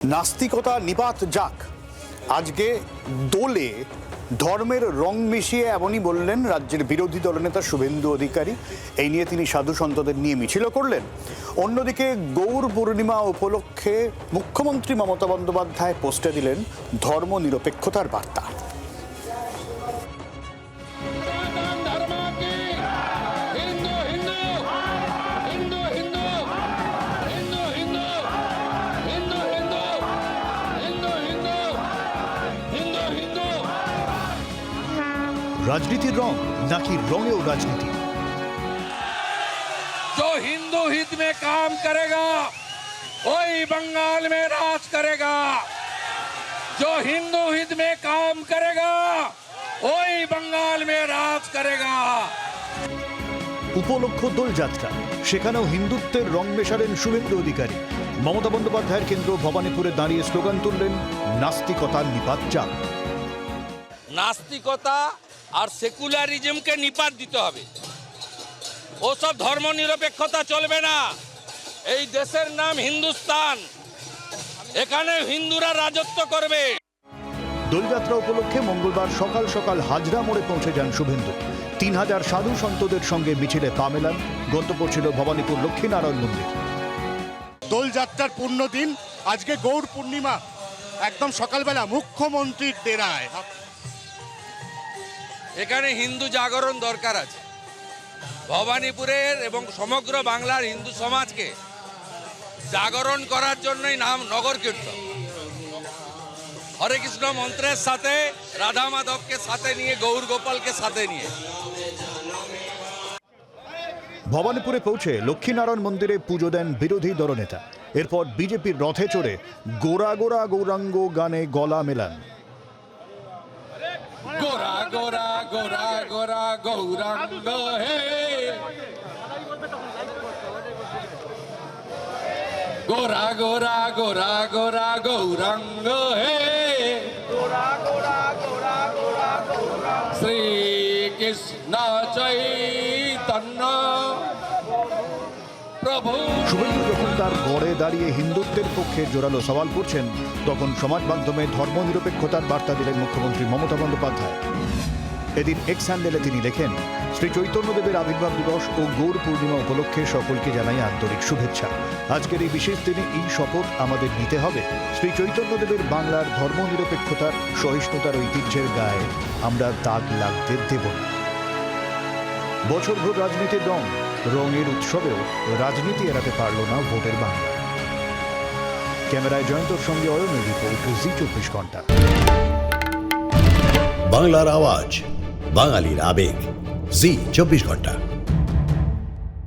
নাস্তিকতা নিপাত যাক। আজকে দোলে ধর্মের রং মিশিয়ে এমনই বললেন রাজ্যের বিরোধী দলনেতা শুভেন্দু অধিকারী। এই নিয়ে তিনি সাধু সন্তদের নিয়ে মিছিলও করলেন। অন্যদিকে গৌর পূর্ণিমা উপলক্ষে মুখ্যমন্ত্রী মমতা বন্দ্যোপাধ্যায় পোস্টে দিলেন ধর্ম নিরপেক্ষতার বার্তা। রাজনীতির রং নাকি রঙেও রাজনীতি? जो हिंदू हित में काम करेगा वही बंगाल में राज करेगा। जो हिंदू हित में काम करेगा वही बंगाल में राज करेगा। উপলক্ষ দোলযাত্রা, সেখানেও হিন্দুত্বের রং মেশালেন শুভেন্দু অধিকারী। মমতা বন্দ্যোপাধ্যায়ের কেন্দ্র ভবানীপুরে দাঁড়িয়ে স্লোগান তুললেন নাস্তিকতার নিপাত যাক। নাস্তিকতা আর সেকুলারিজমকে নিপাত দিতে হবে। ওসব ধর্ম নিরপেক্ষতা চলবে না। এই দেশের নাম হিন্দুস্তান, এখানে হিন্দুরা রাজত্ব করবে। দোলযাত্রা উপলক্ষে মঙ্গলবার সকাল সকাল হাজরা মোড়ে পৌঁছে যান শুভেন্দু। 3000 সাধু সন্তদের সঙ্গে মিছিলে পা মেলান। গন্তব্য ছিল ভবানীপুর লক্ষ্মীনারায়ণ মন্দির। দোলযাত্রার পূর্ণ দিন আজকে গৌর পূর্ণিমা, একদম সকালবেলা মুখ্যমন্ত্রীর ডেরায়। এখানে হিন্দু জাগরণ দরকার আছে। ভবানীপুরের এবং সমগ্র বাংলার হিন্দু সমাজকে জাগরণ করার জন্যই নাম নগর কীর্তন। হরে কৃষ্ণ মন্ত্রের সাথে রাধা মাধবকে সাথে নিয়ে, গৌর গোপালকে সাথে নিয়ে। ভবানীপুরে পৌঁছে লক্ষ্মীনারায়ণ মন্দিরে পুজো দেন বিরোধী দলনেতা। এরপর বিজেপির রথে চড়ে গোরা গোরা গৌরাঙ্গ গানে গলা মেলান। গোরা গোরা গোরা গোরা গৌরাঙ্গ হে, গোরা গোরা গোরা গোরা গৌরাঙ্গ হে, শ্রী কৃষ্ণ চৈতন্য প্রভু। শুভেন্দু যখন তার গড়ে দাঁড়িয়ে হিন্দুত্বের পক্ষে জোরালো সওয়াল করছেন, তখন সমাজ মাধ্যমে ধর্ম নিরপেক্ষতার বার্তা দিলেন মুখ্যমন্ত্রী মমতা বন্দ্যোপাধ্যায়। এদিন এক্স হ্যান্ডেলে তিনি লেখেন, শ্রী চৈতন্যদেবের আবির্ভাব দিবস ও গৌর পূর্ণিমা উপলক্ষে সকলকে জানাই আন্তরিক শুভেচ্ছা। আজকের এই বিশেষ দিনে এই শপথ আমাদের নিতে হবে, শ্রী চৈতন্যদেবের বাংলার ধর্ম নিরপেক্ষতার, সহিষ্ণুতার ঐতিহ্যের গায়ে আমরা দাগ লাগতে দেব না। বছরভর রাজনীতির রং, রঙের উৎসবেও রাজনীতি এড়াতে পারল না ভোটের বাংলা। ক্যামেরায় জয়ন্তর সঙ্গে অয়নের রিপোর্ট, জি 24 ঘন্টা। বাংলার আওয়াজ, বাঙালির আবেগ, জি 24 ঘন্টা।